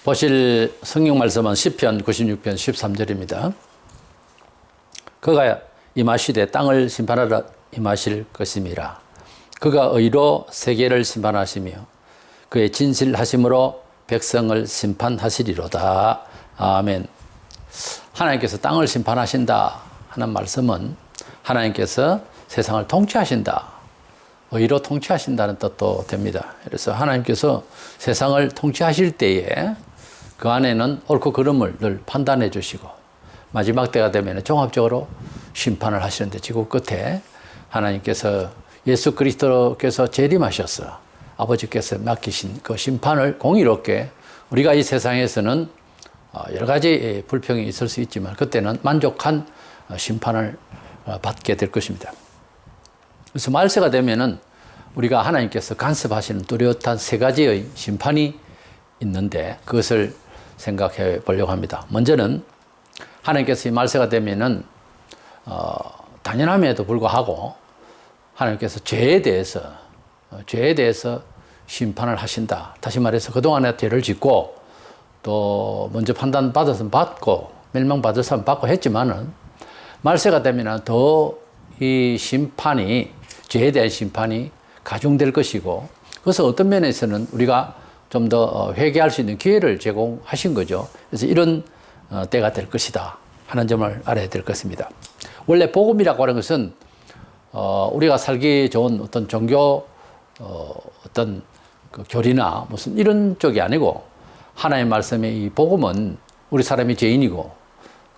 보실 성경 말씀은 시편 96편 13절입니다. 그가 임하시되 땅을 심판하러 임하실 것임이라. 그가 의로 세계를 심판하시며 그의 진실하심으로 백성을 심판하시리로다. 아멘. 하나님께서 땅을 심판하신다 하는 말씀은 하나님께서 세상을 통치하신다, 의로 통치하신다는 뜻도 됩니다. 그래서 하나님께서 세상을 통치하실 때에 그 안에는 옳고 그름을 늘 판단해 주시고 마지막 때가 되면 종합적으로 심판을 하시는데, 지구 끝에 하나님께서 예수 그리스도께서 재림하셔서 아버지께서 맡기신 그 심판을 공의롭게, 우리가 이 세상에서는 여러 가지 불평이 있을 수 있지만 그때는 만족한 심판을 받게 될 것입니다. 그래서 말세가 되면은 우리가 하나님께서 간섭하시는 뚜렷한 세 가지의 심판이 있는데 그것을 생각해 보려고 합니다. 먼저는 하나님께서 이 말세가 되면은 당연함에도 불구하고 하나님께서 죄에 대해서 심판을 하신다. 다시 말해서 그동안에 죄를 짓고 또 먼저 판단받았으면 받고 멸망받았으면 받고 했지만은 말세가 되면은 더 이 심판이, 죄에 대한 심판이 가중될 것이고, 그래서 어떤 면에서는 우리가 좀 더 회개할 수 있는 기회를 제공하신 거죠. 그래서 이런 때가 될 것이다 하는 점을 알아야 될 것입니다. 원래 복음이라고 하는 것은 우리가 살기 좋은 어떤 종교 어떤 그 교리나 무슨 이런 쪽이 아니고, 하나님의 말씀의 이 복음은 우리 사람이 죄인이고,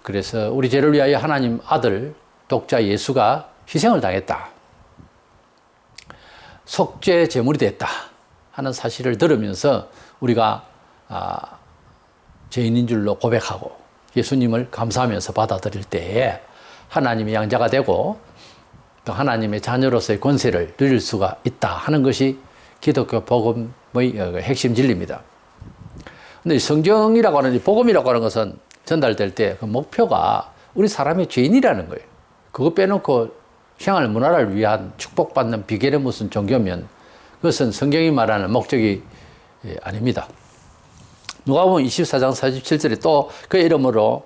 그래서 우리 죄를 위하여 하나님 아들 독자 예수가 희생을 당했다, 속죄 제물이 됐다 하는 사실을 들으면서 우리가 죄인인 줄로 고백하고 예수님을 감사하면서 받아들일 때에 하나님의 양자가 되고 또 하나님의 자녀로서의 권세를 누릴 수가 있다 하는 것이 기독교 복음의 핵심 진리입니다. 근데 성경이라고 하는, 복음이라고 하는 것은 전달될 때 그 목표가 우리 사람이 죄인이라는 거예요. 그거 빼놓고 생활 문화를 위한 축복받는 비결의 무슨 종교면 그것은 성경이 말하는 목적이 아닙니다. 누가복음 24장 47절에 또 그 이름으로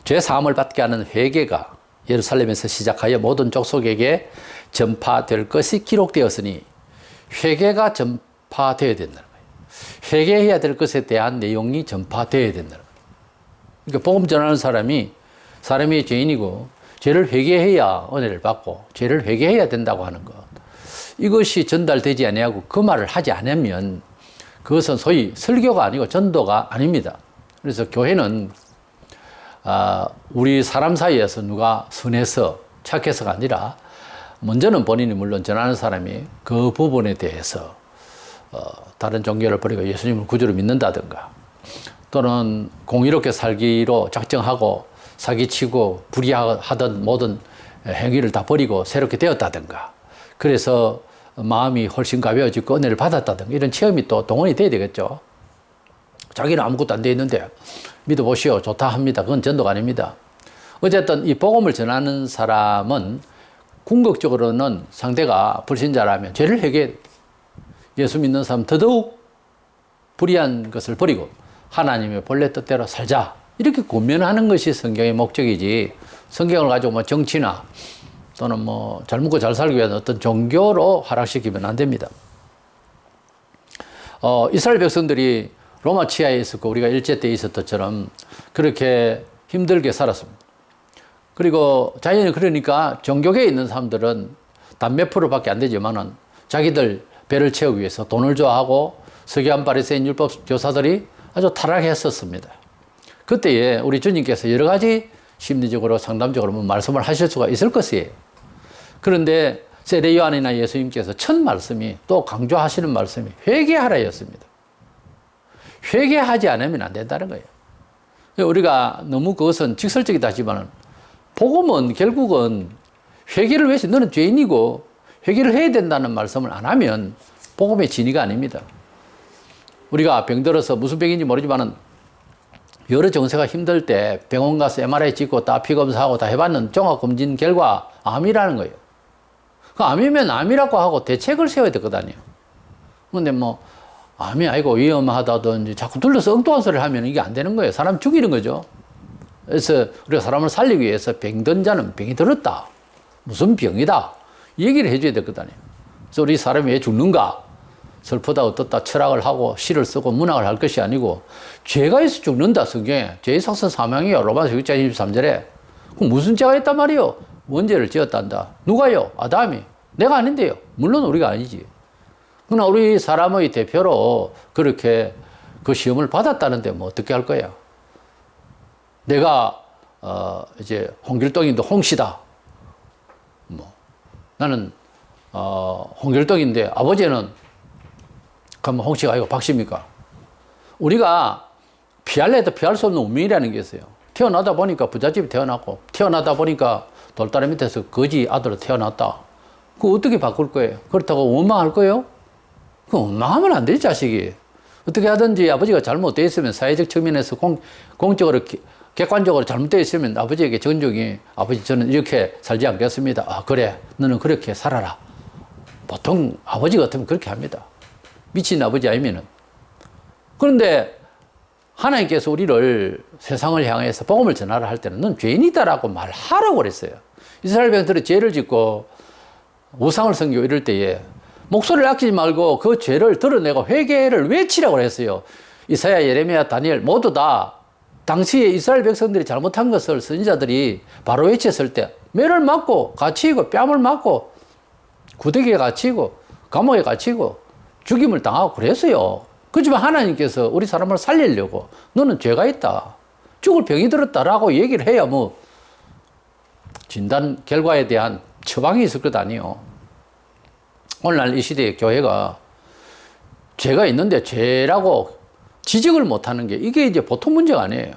죄 사함을 받게 하는 회개가 예루살렘에서 시작하여 모든 족속에게 전파될 것이 기록되었으니, 회개가 전파되어야 된다는 거예요. 회개해야 될 것에 대한 내용이 전파되어야 된다는 거예요. 그러니까 복음 전하는 사람이 죄인이고 죄를 회개해야 은혜를 받고 죄를 회개해야 된다고 하는 것, 이것이 전달되지 아니하고 그 말을 하지 않으면 그것은 소위 설교가 아니고 전도가 아닙니다. 그래서 교회는 우리 사람 사이에서 누가 선해서 착해서가 아니라 먼저는 본인이 물론 전하는 사람이 그 부분에 대해서 다른 종교를 버리고 예수님을 구주로 믿는다든가, 또는 공의롭게 살기로 작정하고 사기치고 불의하던 모든 행위를 다 버리고 새롭게 되었다든가, 그래서 마음이 훨씬 가벼워지고 은혜를 받았다든가, 이런 체험이 또 동원이 돼야 되겠죠. 자기는 아무것도 안 돼 있는데 믿어보시오 좋다 합니다. 그건 전도가 아닙니다. 어쨌든 이 복음을 전하는 사람은 궁극적으로는 상대가 불신자라면 죄를 회개해, 예수 믿는 사람 더더욱 불의한 것을 버리고 하나님의 본래 뜻대로 살자, 이렇게 권면하는 것이 성경의 목적이지, 성경을 가지고 뭐 정치나 또는 뭐 잘 먹고 잘 살기 위한 어떤 종교로 활용시키면 안 됩니다. 이스라엘 백성들이 로마 치하에 있었고 우리가 일제 때 있었던 그렇게 힘들게 살았습니다. 그리고 자연히 그러니까 종교계에 있는 사람들은 단 몇 프로밖에 안 되지만은 자기들 배를 채우기 위해서 돈을 좋아하고 서기관 바리새인 율법 교사들이 아주 타락했었습니다. 그때에 우리 주님께서 여러 가지 심리적으로 상담적으로 말씀을 하실 수가 있을 것이에요. 그런데 세례 요한이나 예수님께서 첫 말씀이, 또 강조하시는 말씀이 회개하라였습니다. 회개하지 않으면 안 된다는 거예요. 우리가 너무 그것은 직설적이다 하지만 복음은 결국은 회개를 위해서, 너는 죄인이고 회개를 해야 된다는 말씀을 안 하면 복음의 진리가 아닙니다. 우리가 병들어서 무슨 병인지 모르지만은 여러 정세가 힘들 때 병원 가서 MRI 찍고 다 피검사하고 다 해봤는 종합검진 결과 암이라는 거예요. 그 암이면 암이라고 하고 대책을 세워야 되거든요. 근데 뭐 암이 아니고 위험하다든지 자꾸 둘러서 엉뚱한 소리를 하면 이게 안 되는 거예요. 사람 죽이는 거죠. 그래서 우리가 사람을 살리기 위해서 병든 자는 병이 들었다. 무슨 병이다. 이 얘기를 해줘야 되거든요. 그래서 우리 사람이 왜 죽는가? 슬프다 어떻다 철학을 하고 시를 쓰고 문학을 할 것이 아니고 죄가 있어 죽는다. 성경에 죄의 삭선 사망이요. 로마서 6장 23절에 그럼 무슨 죄가 있단 말이요? 원죄를 지었단다. 누가요? 아담이. 내가 아닌데요. 물론 우리가 아니지. 그러나 우리 사람의 대표로 그렇게 그 시험을 받았다는데 뭐 어떻게 할 거야? 내가 이제 홍길동인데 홍씨다. 뭐 나는 홍길동인데 아버지는 그러면 홍씨가 아니고 박씨입니까? 우리가 피할래 해도 피할 수 없는 운명이라는 게 있어요. 태어나다 보니까 부잣집에 태어났고 태어나다 보니까 돌다리 밑에서 거지 아들로 태어났다. 그거 어떻게 바꿀 거예요? 그렇다고 원망할 거예요? 그 원망하면 안 되지, 자식이. 어떻게 하든지 아버지가 잘못되어 있으면 사회적 측면에서 공적으로 객관적으로 잘못되어 있으면 아버지에게 전적이 아버지 저는 이렇게 살지 않겠습니다. 아 그래 너는 그렇게 살아라. 보통 아버지 같으면 그렇게 합니다. 미친 아버지 아니면은. 그런데 하나님께서 우리를 세상을 향해서 복음을 전하라 할 때는 넌 죄인이다라고 말하라고 그랬어요. 이스라엘 백성들이 죄를 짓고 우상을 섬기고 이럴 때에 목소리를 아끼지 말고 그 죄를 드러내고 회개를 외치라고 했어요. 이사야, 예레미야, 다니엘 모두 다 당시에 이스라엘 백성들이 잘못한 것을 선지자들이 바로 외쳤을 때 매를 맞고 갇히고 뺨을 맞고 구더기에 갇히고 감옥에 갇히고 죽임을 당하고 그랬어요. 그렇지만 하나님께서 우리 사람을 살리려고 너는 죄가 있다. 죽을 병이 들었다라고 얘기를 해야 뭐 진단 결과에 대한 처방이 있을 것 아니에요. 오늘날 이 시대의 교회가 죄가 있는데 죄라고 지적을 못하는 게 이게 이제 보통 문제가 아니에요.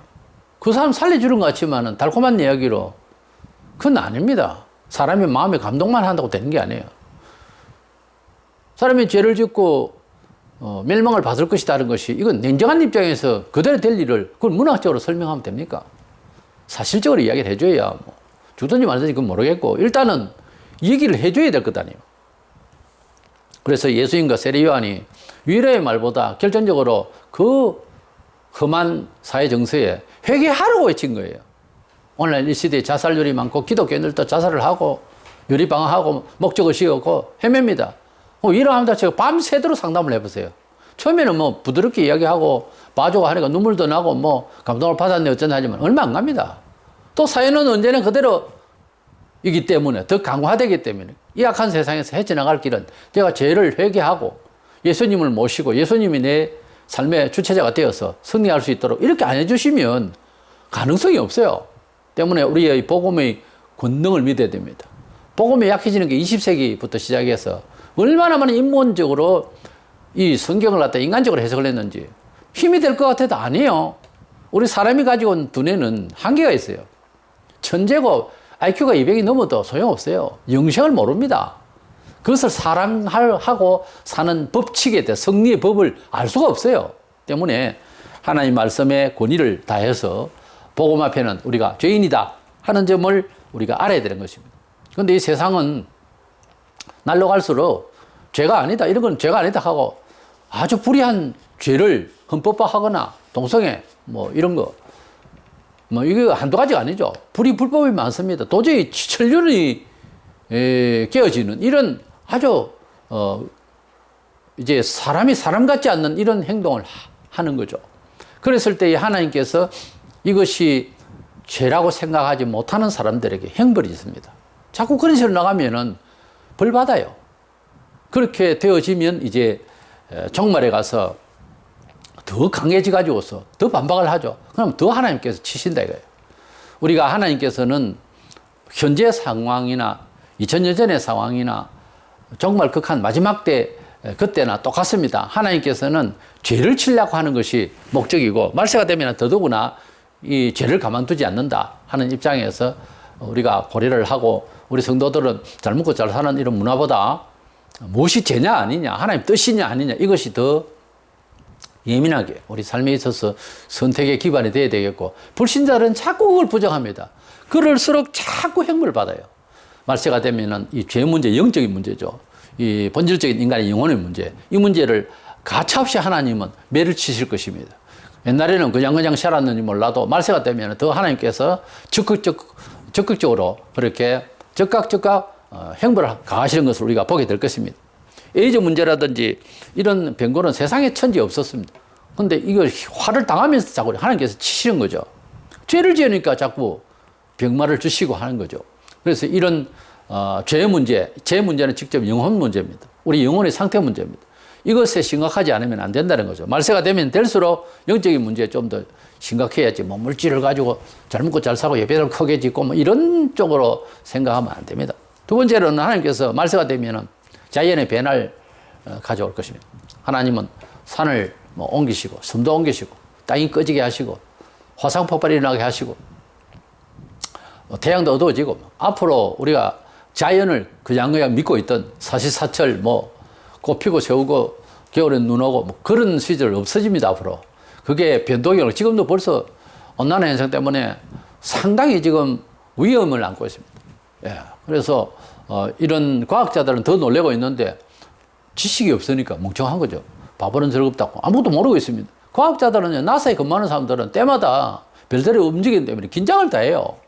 그 사람 살려주는 것 같지만은 달콤한 이야기로 그건 아닙니다. 사람이 마음에 감동만 한다고 되는 게 아니에요. 사람이 죄를 짓고 멸망을 받을 것이다는 것이 이건 냉정한 입장에서 그대로 될 일을 그걸 문학적으로 설명하면 됩니까? 사실적으로 이야기를 해줘야 뭐 주든지 말든지 그건 모르겠고 일단은 얘기를 해줘야 될 것 아니에요. 그래서 예수님과 세례 요한이 위로의 말보다 결정적으로 그 험한 사회 정서에 회개하라고 외친 거예요. 오늘날 이 시대에 자살률이 많고 기독교인들도 자살을 하고 유리방황하고 목적의식이 없고 헤맵니다. 이러합니다. 제가 밤새도록 상담을 해보세요. 처음에는 뭐 부드럽게 이야기하고 봐주고 하니까 눈물도 나고 뭐 감동을 받았네 어쩐다 하지만 얼마 안 갑니다. 또 사회는 언제나 그대로이기 때문에 더 강화되기 때문에 이 악한 세상에서 헤쳐나갈 길은 내가 죄를 회개하고 예수님을 모시고 예수님이 내 삶의 주체자가 되어서 승리할 수 있도록 이렇게 안 해주시면 가능성이 없어요. 때문에 우리의 복음의 권능을 믿어야 됩니다. 복음이 약해지는 게 20세기부터 시작해서 얼마나 많은 인문적으로 이 성경을 갖다 인간적으로 해석을 했는지 힘이 될 것 같아도 아니에요. 우리 사람이 가지고 온 두뇌는 한계가 있어요. 천재고 IQ가 200이 넘어도 소용없어요. 영생을 모릅니다. 그것을 사랑하고 사는 법칙에 대해 성리의 법을 알 수가 없어요. 때문에 하나님 말씀의 권위를 다해서 복음 앞에는 우리가 죄인이다 하는 점을 우리가 알아야 되는 것입니다. 그런데 이 세상은 날로 갈수록 죄가 아니다 이런 건 죄가 아니다 하고 아주 불의한 죄를 헌법화하거나 동성애 뭐 이런 거 뭐 이게 한두 가지가 아니죠. 불법이 많습니다. 도저히 천륜이 깨어지는 이런 아주 이제 사람이 사람 같지 않는 이런 행동을 하는 거죠. 그랬을 때 하나님께서 이것이 죄라고 생각하지 못하는 사람들에게 형벌이 있습니다. 자꾸 그런 식으로 나가면은 벌 받아요. 그렇게 되어지면 이제 종말에 가서 더 강해져 가지고서 더 반박을 하죠. 그럼 더 하나님께서 치신다 이거예요. 우리가 하나님께서는 현재 상황이나 2000년 전의 상황이나 정말 극한 마지막 때 그때나 똑같습니다. 하나님께서는 죄를 치려고 하는 것이 목적이고 말세가 되면 더더구나 이 죄를 가만두지 않는다 하는 입장에서 우리가 고려를 하고 우리 성도들은 잘 먹고 잘 사는 이런 문화보다 무엇이 죄냐 아니냐 하나님 뜻이냐 아니냐 이것이 더 예민하게 우리 삶에 있어서 선택의 기반이 되어야 되겠고 불신자들은 자꾸 그걸 부정합니다. 그럴수록 자꾸 형벌을 받아요. 말세가 되면은 이 죄 문제 영적인 문제죠. 이 본질적인 인간의 영혼의 문제 이 문제를 가차없이 하나님은 매를 치실 것입니다. 옛날에는 그냥 살았는지 몰라도 말세가 되면 더 하나님께서 적극적으로 그렇게 즉각 행보를 가하시는 것을 우리가 보게 될 것입니다. 에이즈 문제라든지 이런 병고는 세상에 천지 없었습니다. 근데 이걸 화를 당하면서 자꾸 하나님께서 치시는 거죠. 죄를 지으니까 자꾸 병마를 주시고 하는 거죠. 그래서 이런 죄 문제는 직접 영혼 문제입니다. 우리 영혼의 상태 문제입니다. 이것에 심각하지 않으면 안 된다는 거죠. 말세가 되면 될수록 영적인 문제에 좀 더 심각해야지. 뭐 물질을 가지고 잘 먹고 잘 사고 예배를 크게 짓고 뭐 이런 쪽으로 생각하면 안 됩니다. 두 번째로는 하나님께서 말세가 되면은 자연의 변화를 가져올 것입니다. 하나님은 산을 뭐 옮기시고 섬도 옮기시고 땅이 꺼지게 하시고 화산 폭발이 일어나게 하시고 태양도 어두워지고 앞으로 우리가 자연을 그냥 믿고 있던 사시사철 뭐 꽃 피고 세우고 겨울엔 눈 오고 뭐 그런 시절 없어집니다. 앞으로 그게 변동이 지금도 벌써 온난화 현상 때문에 상당히 지금 위험을 안고 있습니다. 예, 그래서 이런 과학자들은 더 놀래고 있는데 지식이 없으니까 멍청한 거죠. 바보는 즐겁다고 아무것도 모르고 있습니다. 과학자들은 나사에 근무하는 사람들은 때마다 별들이 움직이기 때문에 긴장을 다 해요.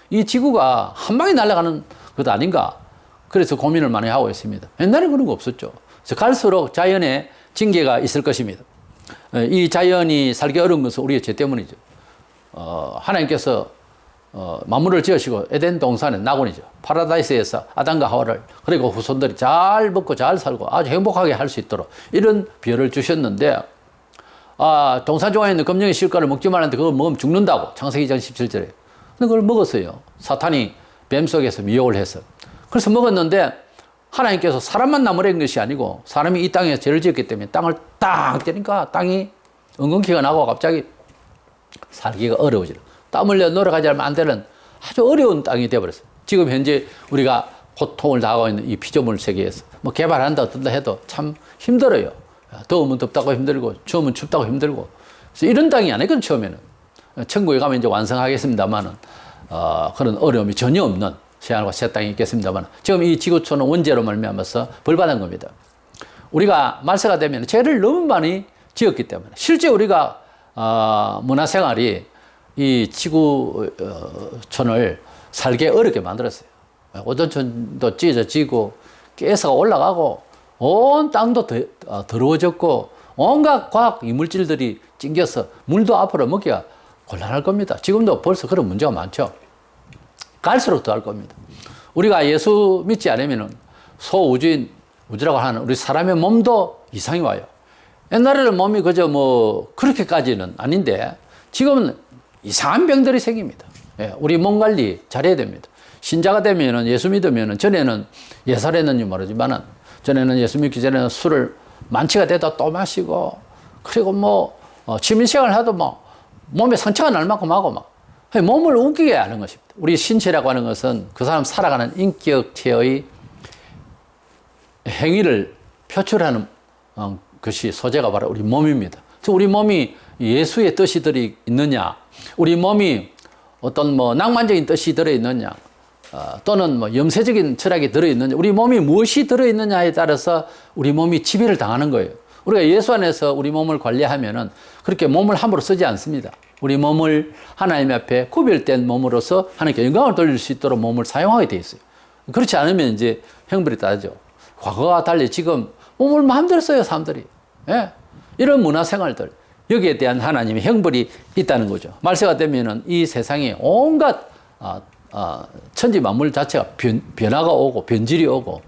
이 지구가 한 방에 날아가는 것 아닌가. 그래서 고민을 많이 하고 있습니다. 옛날에 그런 거 없었죠. 그래서 갈수록 자연에 징계가 있을 것입니다. 이 자연이 살기 어려운 것은 우리의 죄 때문이죠. 하나님께서 만물을 지으시고 에덴 동산의 낙원이죠. 파라다이스에서 아담과 하와를 그리고 후손들이 잘 먹고 잘 살고 아주 행복하게 할 수 있도록 이런 별을 주셨는데 동산 중앙에 있는 검령의 실과를 먹지 말았는데 그걸 먹으면 죽는다고 창세기 2장 17절에. 근데 그걸 먹었어요. 사탄이 뱀 속에서 미혹을 해서. 그래서 먹었는데 하나님께서 사람만 나무라는 것이 아니고 사람이 이 땅에 죄를 지었기 때문에 땅을 딱 때니까 땅이 엉겅퀴가 나고 갑자기 살기가 어려워지는, 땀 흘려 놀아가지 않으면 안 되는 아주 어려운 땅이 되어버렸어요. 지금 현재 우리가 고통을 당하고 있는 이 피조물 세계에서 뭐 개발한다 어떤다 해도 참 힘들어요. 더우면 덥다고 힘들고 추우면 춥다고 힘들고. 그래서 이런 땅이 아니거든. 처음에는 천국에 가면 이제 완성하겠습니다만은 그런 어려움이 전혀 없는 새하늘과 새 땅이 있겠습니다만 지금 이 지구촌은 원죄로 말미암아서 벌받은 겁니다. 우리가 말세가 되면 죄를 너무 많이 지었기 때문에 실제 우리가 문화생활이 이 지구촌을 살기 어렵게 만들었어요. 오존층도 찢어지고 가스가 올라가고 온 땅도 더러워졌고 온갖 과학 이물질들이 찡겨서 물도 앞으로 먹기가 곤란할 겁니다. 지금도 벌써 그런 문제가 많죠. 갈수록 더 할 겁니다. 우리가 예수 믿지 않으면 소우주인, 우주라고 하는 우리 사람의 몸도 이상이 와요. 옛날에는 몸이 그저 뭐 그렇게까지는 아닌데 지금은 이상한 병들이 생깁니다. 예, 우리 몸 관리 잘해야 됩니다. 신자가 되면은 예수 믿으면은 전에는 예살했는지 모르지만은 전에는 예수 믿기 전에는 술을 만취가 되다 또 마시고 그리고 뭐 취미생활 하도 뭐 몸에 상처가 날 만큼 하고 막 몸을 웃기게 하는 것입니다. 우리 신체라고 하는 것은 그 사람 살아가는 인격체의 행위를 표출하는 것이 소재가 바로 우리 몸입니다. 그래서 우리 몸이 예수의 뜻이 들어있느냐, 우리 몸이 어떤 뭐 낭만적인 뜻이 들어있느냐, 또는 뭐 염세적인 철학이 들어있느냐, 우리 몸이 무엇이 들어있느냐에 따라서 우리 몸이 지배를 당하는 거예요. 우리가 예수 안에서 우리 몸을 관리하면은 그렇게 몸을 함부로 쓰지 않습니다. 우리 몸을 하나님 앞에 구별된 몸으로서 하나님께 영광을 돌릴 수 있도록 몸을 사용하게 돼 있어요. 그렇지 않으면 이제 형벌이 따르죠. 과거와 달리 지금 몸을 마음대로 써요, 사람들이. 예? 이런 문화생활들, 여기에 대한 하나님의 형벌이 있다는 거죠. 말세가 되면은 이 세상에 온갖 천지 만물 자체가 변화가 오고 변질이 오고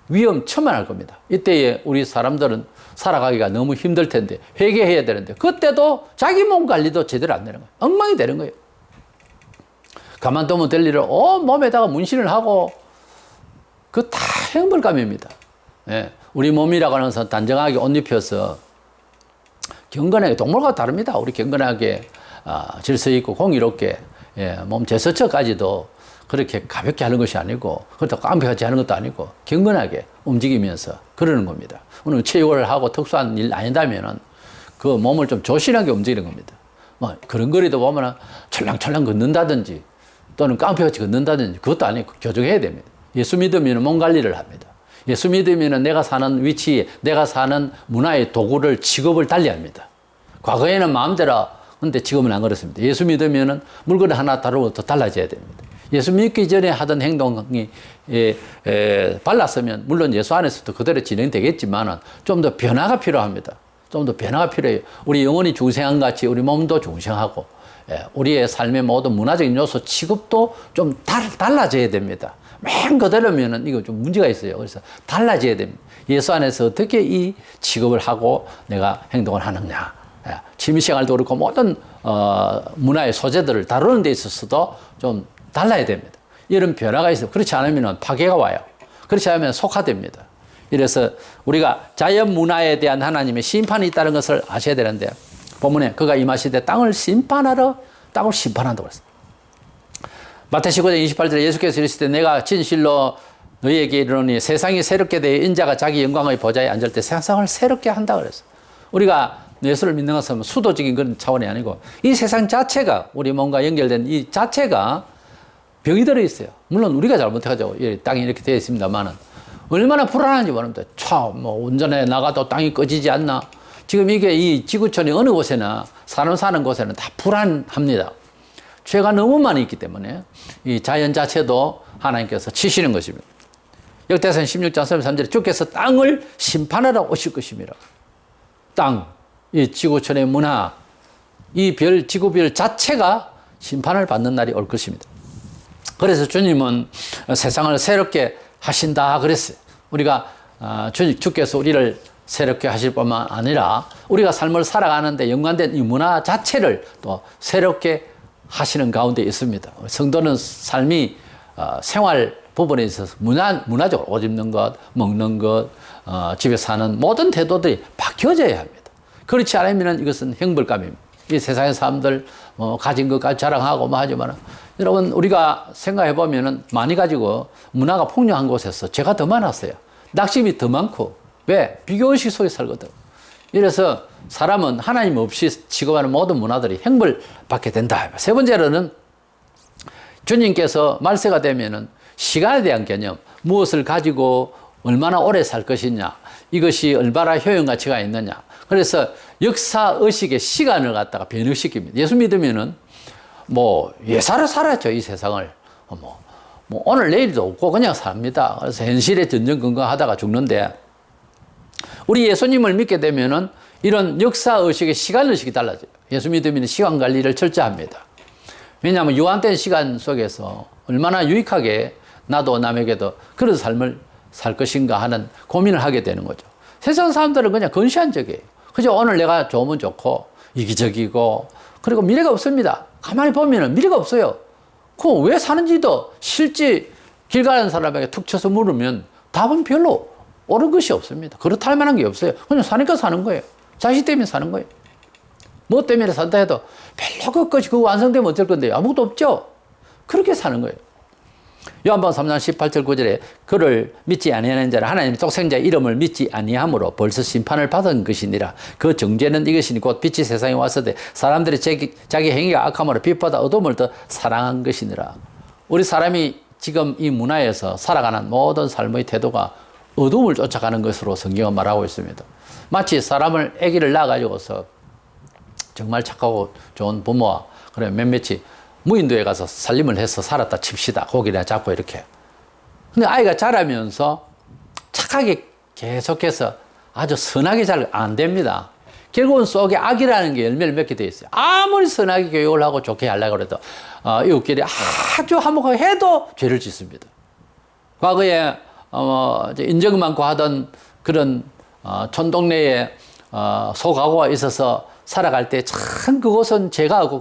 위험천만할 겁니다. 이때에 우리 사람들은 살아가기가 너무 힘들 텐데 회개해야 되는데 그때도 자기 몸 관리도 제대로 안 되는 거예요. 엉망이 되는 거예요. 가만두면 될 일을 온 몸에다가 문신을 하고 그 다 형벌감입니다. 예. 우리 몸이라고 하는 것은 단정하게 옷 입혀서 경건하게 동물과 다릅니다. 우리 경건하게 질서 있고 공의롭게 몸 제스처까지도 그렇게 가볍게 하는 것이 아니고 그렇다고 깜빡하지 하는 것도 아니고 경건하게 움직이면서 그러는 겁니다. 오늘 체육을 하고 특수한 일 아니다면은 그 몸을 좀 조신하게 움직이는 겁니다. 뭐 그런 거리도 보면은 철랑철랑 걷는다든지 또는 깡패같이 걷는다든지 그것도 아니고 교정해야 됩니다. 예수 믿으면 몸 관리를 합니다. 예수 믿으면 내가 사는 위치, 내가 사는 문화의 도구를, 직업을 달리합니다. 과거에는 마음대로, 근데 지금은 안 그렇습니다. 예수 믿으면 물건 하나 다루고도 달라져야 됩니다. 예수 믿기 전에 하던 행동이 발랐으면 물론 예수 안에서도 그대로 진행되겠지만 좀 더 변화가 필요합니다. 좀 더 변화가 필요해요. 우리 영혼이 중생한 같이 우리 몸도 중생하고 우리의 삶의 모든 문화적인 요소, 취급도 좀 달라져야 됩니다. 맨 그대로면은 이거 좀 문제가 있어요. 그래서 달라져야 됩니다. 예수 안에서 어떻게 이 취급을 하고 내가 행동을 하느냐. 취미생활도 그렇고 모든 문화의 소재들을 다루는 데 있어서도 좀 달라야 됩니다. 이런 변화가 있어요. 그렇지 않으면 파괴가 와요. 그렇지 않으면 속화됩니다. 이래서 우리가 자연 문화에 대한 하나님의 심판이 있다는 것을 아셔야 되는데, 본문에 그가 임하시되 땅을 심판한다고 그랬어요. 마태복음 19장 28절에 예수께서 이르시되 내가 진실로 너희에게 이르노니 세상이 새롭게 되어 인자가 자기 영광의 보좌에 앉을 때 세상을 새롭게 한다 그랬어요. 우리가 예수를 믿는 것은 수도적인 그런 차원이 아니고 이 세상 자체가, 우리 몸과 연결된 이 자체가 병이 들어 있어요. 물론 우리가 잘못해가지고 땅이 이렇게 되어 있습니다만은 얼마나 불안한지 모릅니다. 뭐 운전해 나가도 땅이 꺼지지 않나. 지금 이게 이 지구촌의 어느 곳에나 사는 곳에는 다 불안합니다. 죄가 너무 많이 있기 때문에 이 자연 자체도 하나님께서 치시는 것입니다. 역대상 16장 33절에 주께서 땅을 심판하러 오실 것입니다. 땅, 이 지구촌의 문화, 이 지구별 자체가 심판을 받는 날이 올 것입니다. 그래서 주님은 세상을 새롭게 하신다 그랬어요. 우리가 주께서 우리를 새롭게 하실 뿐만 아니라 우리가 삶을 살아가는데 연관된 이 문화 자체를 또 새롭게 하시는 가운데 있습니다. 성도는 삶이 생활 부분에 있어서 문화적으로 옷 입는 것, 먹는 것, 집에 사는 모든 태도들이 바뀌어져야 합니다. 그렇지 않으면 이것은 형벌감입니다. 이 세상의 사람들 가진 것까지 자랑하고 뭐 하지만 여러분 우리가 생각해 보면은 많이 가지고 문화가 풍요한 곳에서 죄가 더 많았어요. 낙심이 더 많고. 왜? 비교의식 속에 살거든. 이래서 사람은 하나님 없이 취급하는 모든 문화들이 형벌받게 된다. 세 번째로는 주님께서 말세가 되면은 시간에 대한 개념, 무엇을 가지고 얼마나 오래 살 것이냐, 이것이 얼마나 효용 가치가 있느냐. 그래서 역사의식의 시간을 갖다가 변형시킵니다. 예수 믿으면은 예사로 살았죠, 이 세상을. 오늘 내일도 없고 그냥 삽니다. 그래서 현실에 전전긍긍하다가 죽는데, 우리 예수님을 믿게 되면은 이런 역사의식의 시간의식이 달라져요. 예수 믿으면 시간 관리를 철저합니다. 왜냐하면 유한된 시간 속에서 얼마나 유익하게 나도 남에게도 그런 삶을 살 것인가 하는 고민을 하게 되는 거죠. 세상 사람들은 그냥 건시한적이에요. 그죠? 오늘 내가 좋으면 좋고 이기적이고 그리고 미래가 없습니다. 가만히 보면 미래가 없어요. 그 왜 사는지도 실제 길 가는 사람에게 툭 쳐서 물으면 답은 별로 옳은 것이 없습니다. 그렇다 할 만한 게 없어요. 그냥 사니까 사는 거예요. 자식 때문에 사는 거예요. 뭐 때문에 산다 해도 별로 그것이 그거 완성되면 어쩔 건데요. 아무것도 없죠. 그렇게 사는 거예요. 요한복음 3장 18절 9절에 그를 믿지 아니하는 자는 하나님의 독생자의 이름을 믿지 아니함으로 벌써 심판을 받은 것이니라. 그 정죄는 이것이니 곧 빛이 세상에 왔을 사람들이 자기 행위가 악함으로 빛보다 어둠을 더 사랑한 것이니라. 우리 사람이 지금 이 문화에서 살아가는 모든 삶의 태도가 어둠을 쫓아가는 것으로 성경은 말하고 있습니다. 마치 사람을 아기를 낳아가지고서 정말 착하고 좋은 부모와 그래 몇몇이 무인도에 가서 살림을 해서 살았다 칩시다. 고기나 잡고 이렇게. 근데 아이가 자라면서 착하게 계속해서 아주 선하게 잘 안 됩니다. 결국은 속에 악이라는 게 열매를 맺게 돼 있어요. 아무리 선하게 교육을 하고 좋게 하려고 해도 이웃끼리 아주 화목하게 해도 죄를 짓습니다. 과거에 인정 많고 하던 그런 촌동네에 소가구가 있어서 살아갈 때 참 그곳은 죄가 없고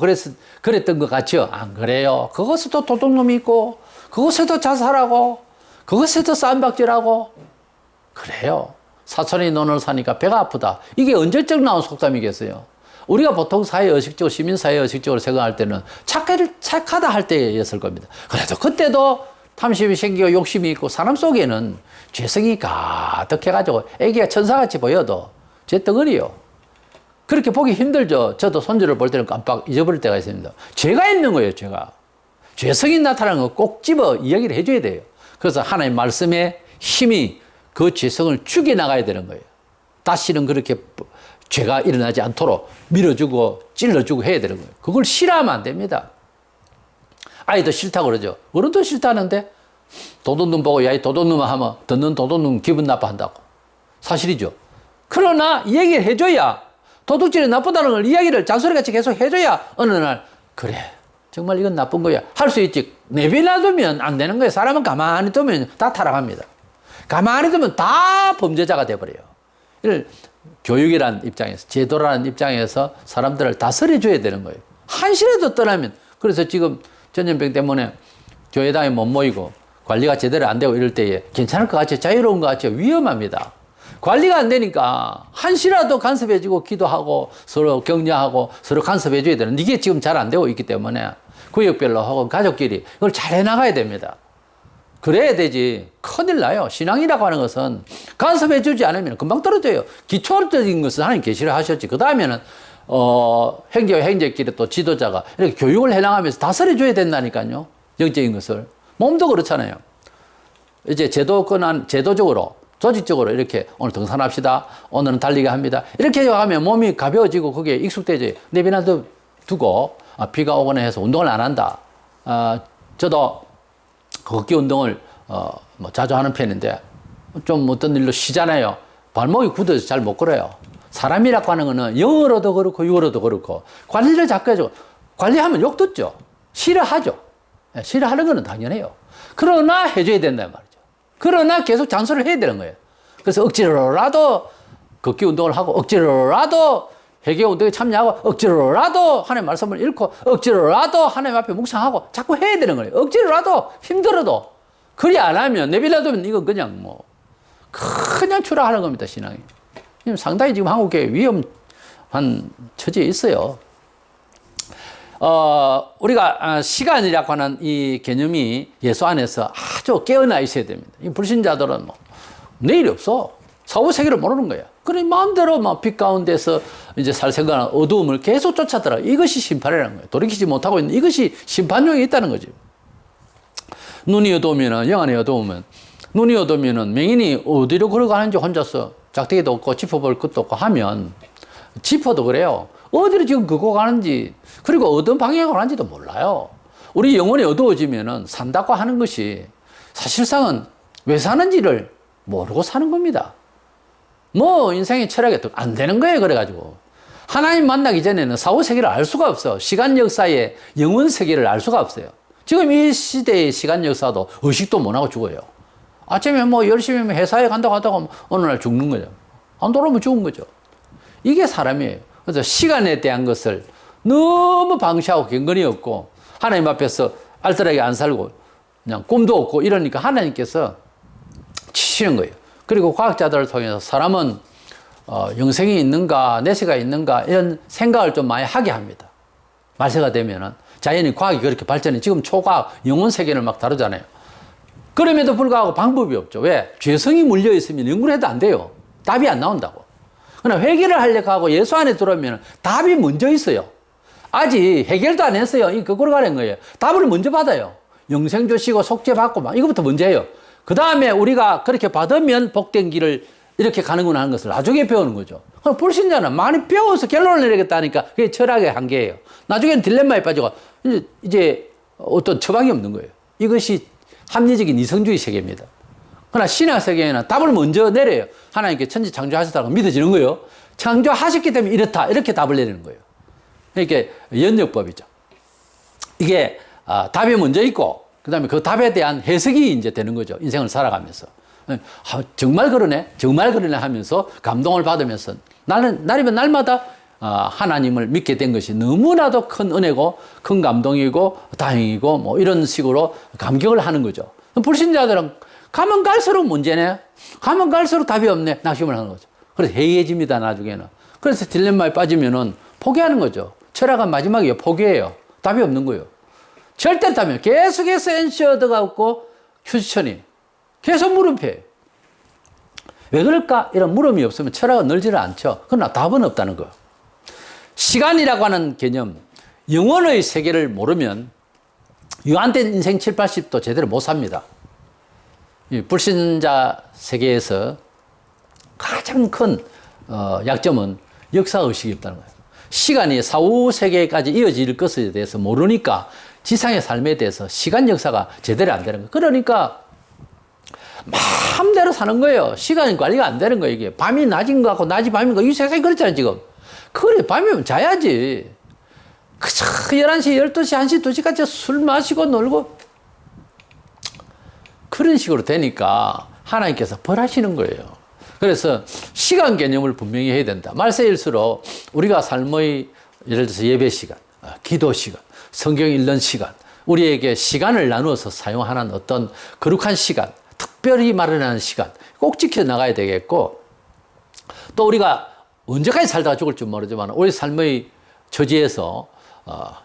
그랬던 것 같죠? 안 그래요. 그곳에도 도둑놈이 있고 그곳에도 자살하고 그곳에도 쌈박질하고 그래요. 사촌이 논을 사니까 배가 아프다. 이게 언제적 나온 속담이겠어요? 우리가 보통 사회의식적으로 시민사회의식적으로 생각할 때는 착하다 할 때였을 겁니다. 그래도 그때도 탐심이 생기고 욕심이 있고 사람 속에는 죄성이 가득해가지고 애기가 천사같이 보여도 죄 덩어리요. 그렇게 보기 힘들죠. 저도 손주를 볼 때는 깜빡 잊어버릴 때가 있습니다. 죄가 있는 거예요, 죄가. 죄성이 나타나는 거 꼭 집어 이야기를 해줘야 돼요. 그래서 하나님 말씀의 힘이 그 죄성을 죽여나가야 되는 거예요. 다시는 그렇게 죄가 일어나지 않도록 밀어주고 찔러주고 해야 되는 거예요. 그걸 싫어하면 안 됩니다. 아이도 싫다고 그러죠. 어른도 싫다는데 도둑놈 보고 야, 이 도둑놈아 하면 듣는 도둑놈 기분 나빠한다고. 사실이죠. 그러나 이 얘기를 해줘야, 도둑질이 나쁘다는 걸 이야기를 잔소리같이 계속 해줘야 어느 날 그래 정말 이건 나쁜 거야 할 수 있지. 내비놔두면 안 되는 거예요. 사람은 가만히 두면 다 타락합니다. 가만히 두면 다 범죄자가 돼버려요. 이를 교육이라는 입장에서, 제도라는 입장에서 사람들을 다스려줘야 되는 거예요. 한시라도 떠나면. 그래서 지금 전염병 때문에 교회당에 못 모이고 관리가 제대로 안 되고 이럴 때에 괜찮을 것 같죠. 자유로운 것 같죠. 위험합니다. 관리가 안 되니까 한시라도 간섭해주고 기도하고 서로 격려하고 서로 간섭해줘야 되는, 이게 지금 잘 안 되고 있기 때문에 구역별로 하고 가족끼리 이걸 잘 해나가야 됩니다. 그래야 되지. 큰일 나요. 신앙이라고 하는 것은 간섭해주지 않으면 금방 떨어져요. 기초적인 것은 하나님 계시를 하셨지. 그 다음에는 형제와 형제끼리 또 지도자가 이렇게 교육을 해나가면서 다스려줘야 된다니까요. 영적인 것을. 몸도 그렇잖아요. 이제 제도적으로 조직적으로 이렇게 오늘 등산합시다. 오늘은 달리기 합니다. 이렇게 하면 몸이 가벼워지고 거기에 익숙해져요. 내비나 두고 비가 오거나 해서 운동을 안 한다. 저도 걷기 운동을 뭐 자주 하는 편인데 좀 어떤 일로 쉬잖아요. 발목이 굳어서 잘 못 걸어요. 사람이라고 하는 거는 영어로도 그렇고 육어로도 그렇고 관리를 자꾸 해주고, 관리하면 욕 듣죠. 싫어하죠. 싫어하는 거는 당연해요. 그러나 해줘야 된단 말이죠. 그러나 계속 잔소리를 해야 되는 거예요. 그래서 억지로라도 걷기 운동을 하고, 억지로라도 회개 운동에 참여하고, 억지로라도 하나님 말씀을 읽고, 억지로라도 하나님 앞에 묵상하고 자꾸 해야 되는 거예요. 억지로라도 힘들어도. 그리 안 하면 내비놔두면 이건 그냥 뭐 그냥 추락하는 겁니다. 신앙이. 상당히 지금 한국에 위험한 처지에 있어요. 우리가 시간이라고 하는 이 개념이 예수 안에서 아주 깨어나 있어야 됩니다. 이 불신자들은 뭐 내일이 없어. 사후 세계를 모르는 거야. 그러니 마음대로 막 빛 가운데서 이제 살 생각하는 어두움을 계속 쫓아더라. 이것이 심판이라는 거예요. 돌이키지 못하고 있는 이것이 심판용이 있다는 거죠. 눈이 어두우면은, 영안이 어두우면, 눈이 어두우면은 맹인이 어디로 걸어가는지 혼자서 작대기도 없고 짚어볼 것도 없고 하면, 짚어도 그래요. 어디로 지금 걷고 가는지, 그리고 어떤 방향으로 가는지도 몰라요. 우리 영혼이 어두워지면은 산다고 하는 것이 사실상은 왜 사는지를 모르고 사는 겁니다. 뭐 인생의 철학이 안 되는 거예요. 그래가지고 하나님 만나기 전에는 사후 세계를 알 수가 없어. 시간 역사의 영원 세계를 알 수가 없어요. 지금 이 시대의 시간 역사도 의식도 못하고 죽어요. 아침에 뭐 열심히 회사에 간다고 하다가 어느 날 죽는 거죠. 안 돌아오면 죽은 거죠. 이게 사람이에요. 그래서 시간에 대한 것을 너무 방치하고 경건이 없고 하나님 앞에서 알뜰하게 안 살고 그냥 꿈도 없고 이러니까 하나님께서 치시는 거예요. 그리고 과학자들을 통해서 사람은 영생이 있는가 내세가 있는가 이런 생각을 좀 많이 하게 합니다. 말세가 되면은 자연히 과학이 그렇게 발전해. 지금 초과학 영혼 세계를 막 다루잖아요. 그럼에도 불구하고 방법이 없죠. 왜? 죄성이 물려 있으면 연구를 해도 안 돼요. 답이 안 나온다고. 그러나 회개를 하려고 하고 예수 안에 들어오면 답이 먼저 있어요. 아직 해결도 안 했어요. 이 거꾸로 가는 거예요. 답을 먼저 받아요. 영생 주시고 속죄 받고 막 이거부터 먼저 해요. 그 다음에 우리가 그렇게 받으면 복된 길을 이렇게 가는구나 하는 것을 나중에 배우는 거죠. 그럼 불신자는 많이 배워서 결론을 내리겠다니까 그게 철학의 한계예요. 나중에는 딜레마에 빠지고 이제 어떤 처방이 없는 거예요. 이것이 합리적인 이성주의 세계입니다. 그러나 신학 세계에는 답을 먼저 내려요. 하나님께 천지 창조하셨다고 믿어지는 거예요. 창조하셨기 때문에 이렇다 이렇게 답을 내리는 거예요. 이게 연역법이죠. 이게 답이 먼저 있고 그 다음에 그 답에 대한 해석이 이제 되는 거죠. 인생을 살아가면서. 정말 그러네 하면서 감동을 받으면서 날이면 날마다 하나님을 믿게 된 것이 너무나도 큰 은혜고 큰 감동이고 다행이고 뭐 이런 식으로 감격을 하는 거죠. 불신자들은 가면 갈수록 문제네. 가면 갈수록 답이 없네. 낙심을 하는 거죠. 그래서 해이해집니다. 나중에는. 그래서 딜레마에 빠지면은 포기하는 거죠. 철학은 마지막이에요. 포기해요. 답이 없는 거예요. 절대 답이 없어요. 계속해서 엔시어드가 없고 휴지천이 계속 물음표예요. 왜 그럴까? 이런 물음이 없으면 철학은 늘지를 않죠. 그러나 답은 없다는 거예요. 시간이라고 하는 개념, 영혼의 세계를 모르면 유한된 인생 7, 80도 제대로 못 삽니다. 이 불신자 세계에서 가장 큰 약점은 역사의식이 없다는 거예요. 시간이 사후 세계까지 이어질 것에 대해서 모르니까 지상의 삶에 대해서 시간 역사가 제대로 안 되는 거예요. 그러니까 마음대로 사는 거예요. 시간 관리가 안 되는 거예요. 이게 밤이 낮인 것 같고 낮이 밤인 거, 이 세상이 그렇잖아요 지금. 그래 밤이면 자야지. 그저 11시, 12시, 1시, 2시까지 술 마시고 놀고 그런 식으로 되니까 하나님께서 벌하시는 거예요. 그래서 시간 개념을 분명히 해야 된다. 말세일수록 우리가 삶의 예를 들어서 예배 시간, 기도 시간, 성경 읽는 시간, 우리에게 시간을 나누어서 사용하는 어떤 거룩한 시간, 특별히 마련하는 시간 꼭 지켜나가야 되겠고, 또 우리가 언제까지 살다가 죽을지 모르지만 우리 삶의 처지에서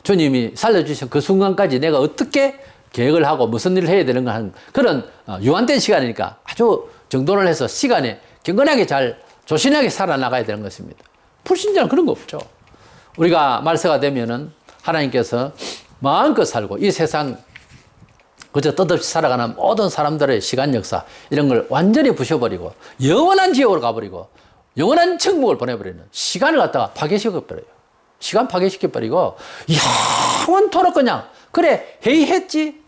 주님이 살려주신 그 순간까지 내가 어떻게 계획을 하고 무슨 일을 해야 되는가 하는 그런 유한된 시간이니까 아주 정돈을 해서 시간에 경건하게 잘 조신하게 살아나가야 되는 것입니다. 불신자는 그런 거 없죠. 우리가 말세가 되면은 하나님께서 마음껏 살고 이 세상 그저 뜻없이 살아가는 모든 사람들의 시간 역사 이런 걸 완전히 부셔버리고 영원한 지옥으로 가버리고 영원한 천국을 보내버리는 시간을 갖다가 파괴시켜버려요. 시간 파괴시켜버리고 영원토록 그냥 그래 회의했지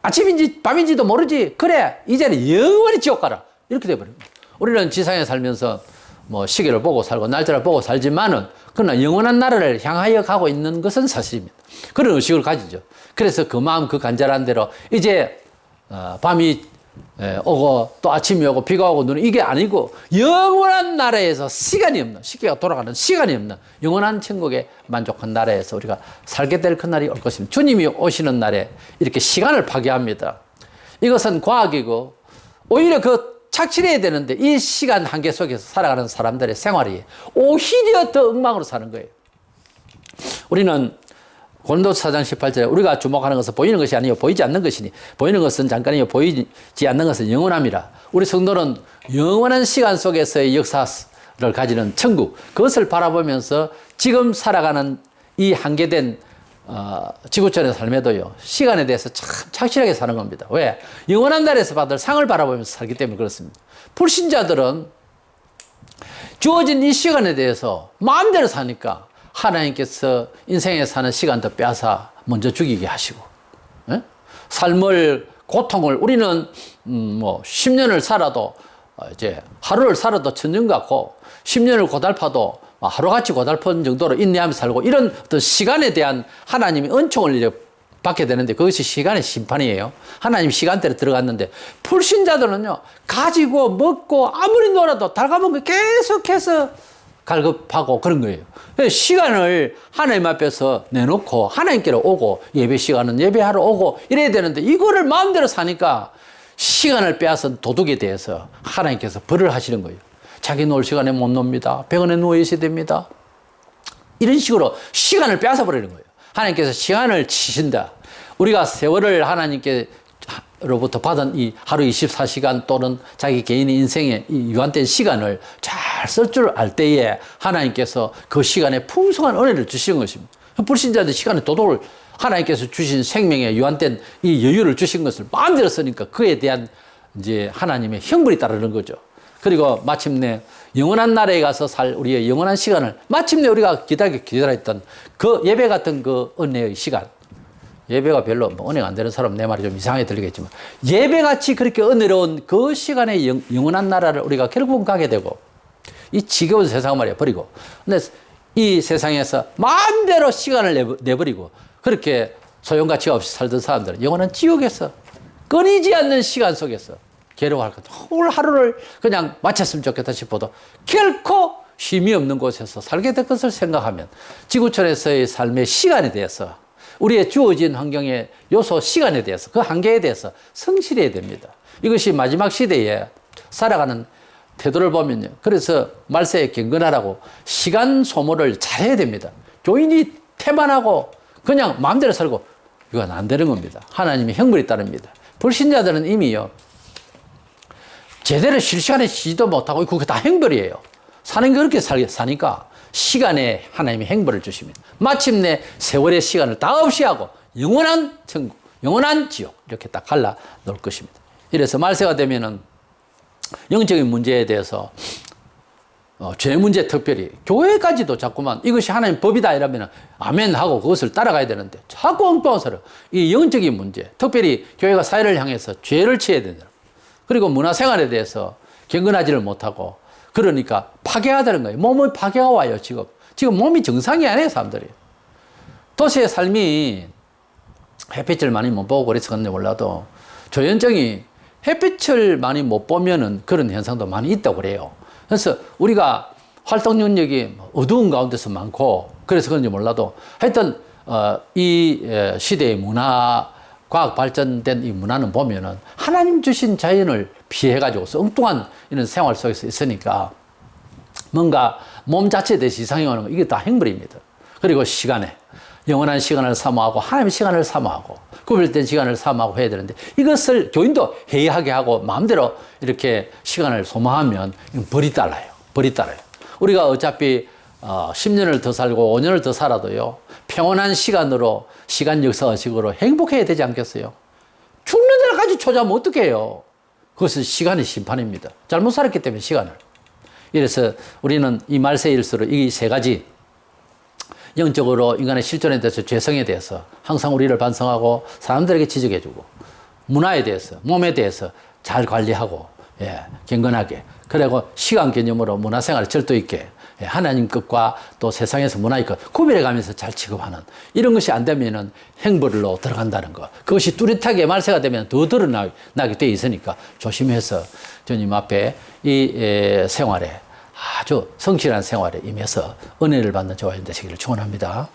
아침인지 밤인지도 모르지 그래 이제는 영원히 지옥 가라 이렇게 돼버립니다. 우리는 지상에 살면서 뭐 시계를 보고 살고 날짜를 보고 살지만은 그러나 영원한 나라를 향하여 가고 있는 것은 사실입니다. 그런 의식을 가지죠. 그래서 그 마음 그 간절한 대로 이제 밤이 오고 또 아침이 오고 비가 오고 눈이 이게 아니고 영원한 나라에서 시간이 없는 시계가 돌아가는 시간이 없는 영원한 천국에 만족한 나라에서 우리가 살게 될 그날이 올 것입니다. 주님이 오시는 날에 이렇게 시간을 파괴합니다. 이것은 과학이고 오히려 그 착실해야 되는데 이 시간 한계 속에서 살아가는 사람들의 생활이 오히려 더 엉망으로 사는 거예요. 우리는 고린도서 4장 18절에 우리가 주목하는 것은 보이는 것이 아니요 보이지 않는 것이니 보이는 것은 잠깐이요 보이지 않는 것은 영원함이라. 우리 성도는 영원한 시간 속에서의 역사를 가지는 천국 그것을 바라보면서 지금 살아가는 이 한계된 지구촌의 삶에도요 시간에 대해서 참 착실하게 사는 겁니다. 왜? 영원한 날에서 받을 상을 바라보면서 살기 때문에 그렇습니다. 불신자들은 주어진 이 시간에 대해서 마음대로 사니까 하나님께서 인생에 사는 시간도 빼앗아 먼저 죽이게 하시고, 예? 삶을 고통을 우리는 뭐 10년을 살아도 이제 하루를 살아도 천년 같고 10년을 고달파도 하루같이 고달픈 정도로 인내하며 살고 이런 어떤 시간에 대한 하나님의 은총을 이제 받게 되는데 그것이 시간의 심판이에요. 하나님 시간대로 들어갔는데 불신자들은요 가지고 먹고 아무리 놀아도 달가먹고 계속해서 갈급하고 그런 거예요. 시간을 하나님 앞에서 내놓고 하나님께로 오고 예배 시간은 예배하러 오고 이래야 되는데 이거를 마음대로 사니까 시간을 빼앗은 도둑에 대해서 하나님께서 벌을 하시는 거예요. 자기 놀 시간에 못 놉니다. 병원에 누워 있어야 됩니다. 이런 식으로 시간을 빼앗아 버리는 거예요. 하나님께서 시간을 치신다. 우리가 세월을 하나님께로부터 받은 이 하루 24시간 또는 자기 개인의 인생의 이 유한된 시간을 잘 쓸 줄 알 때에 하나님께서 그 시간에 풍성한 은혜를 주시는 것입니다. 불신자들 시간에 도둑을 하나님께서 주신 생명에 유한된 이 여유를 주신 것을 마음대로 쓰니까 그에 대한 이제 하나님의 형벌이 따르는 거죠. 그리고 마침내 영원한 나라에 가서 살 우리의 영원한 시간을 마침내 우리가 기다렸던 그 예배 같은 그 은혜의 시간. 예배가 별로 뭐 은혜가 안 되는 사람은 내 말이 좀 이상하게 들리겠지만 예배같이 그렇게 은혜로운 그 시간의 영원한 나라를 우리가 결국은 가게 되고 이 지겨운 세상을 말이야 버리고 근데 이 세상에서 마음대로 시간을 내버리고 그렇게 소용가치가 없이 살던 사람들은 영원한 지옥에서 끊이지 않는 시간 속에서 괴로워할 것 같아요. 오늘 하루를 그냥 마쳤으면 좋겠다 싶어도 결코 쉼이 없는 곳에서 살게 될 것을 생각하면 지구촌에서의 삶의 시간에 대해서 우리의 주어진 환경의 요소 시간에 대해서 그 한계에 대해서 성실해야 됩니다. 이것이 마지막 시대에 살아가는 태도를 보면요. 그래서 말세에 경건하라고 시간 소모를 잘해야 됩니다. 교인이 태만하고 그냥 마음대로 살고 이건 안 되는 겁니다. 하나님의 형벌이 따릅니다. 불신자들은 이미요. 제대로 실시간에 쉬지도 못하고 그게 다 행벌이에요. 사는 게 그렇게 사니까 시간에 하나님이 행벌을 주십니다. 마침내 세월의 시간을 다 없이 하고 영원한 천국, 영원한 지옥 이렇게 딱 갈라 놓을 것입니다. 이래서 말세가 되면은 영적인 문제에 대해서 죄 문제 특별히 교회까지도 자꾸만 이것이 하나님 법이다 이러면 아멘 하고 그것을 따라가야 되는데 자꾸 엉뚱한 소리. 이 영적인 문제 특별히 교회가 사회를 향해서 죄를 취해야 된다. 그리고 문화생활에 대해서 경건하지를 못하고 그러니까 파괴하다는 거예요. 몸의 파괴가 와요. 지금 몸이 정상이 아니에요. 사람들이. 도시의 삶이 햇빛을 많이 못 보고 그래서 그런지 몰라도 조현증이 햇빛을 많이 못 보면은 그런 현상도 많이 있다고 그래요. 그래서 우리가 활동 능력이 어두운 가운데서 많고 그래서 그런지 몰라도 하여튼 이 시대의 문화 과학 발전된 이 문화는 보면은 하나님 주신 자연을 피해가지고서 엉뚱한 이런 생활 속에서 있으니까 뭔가 몸 자체에 대해서 이상이 오는 거 이게 다 행벌입니다. 그리고 시간에 영원한 시간을 사모하고 하나님의 시간을 사모하고 구별된 시간을 사모하고 해야 되는데 이것을 교인도 해이하게 하고 마음대로 이렇게 시간을 소모하면 벌이 따라요. 벌이 따라요. 우리가 어차피 10년을 더 살고 5년을 더 살아도요. 평온한 시간으로 시간 역사식으로 행복해야 되지 않겠어요? 죽는 날까지 초자하면 어떻게 해요? 그것은 시간의 심판입니다. 잘못 살았기 때문에 시간을. 이래서 우리는 이 말세일수록 이 세 가지 영적으로 인간의 실존에 대해서 죄성에 대해서 항상 우리를 반성하고 사람들에게 지적해주고 문화에 대해서 몸에 대해서 잘 관리하고 경건하게 그리고 시간 개념으로 문화생활을 절도 있게 하나님 것과 또 세상에서 문화의 것 구별해가면서 잘 취급하는 이런 것이 안 되면은 행벌로 들어간다는 것 그것이 뚜렷하게 말세가 되면 더 드러나게 돼 있으니까 조심해서 주님 앞에 이 생활에 아주 성실한 생활에 임해서 은혜를 받는 저와 되시기를 축원합니다.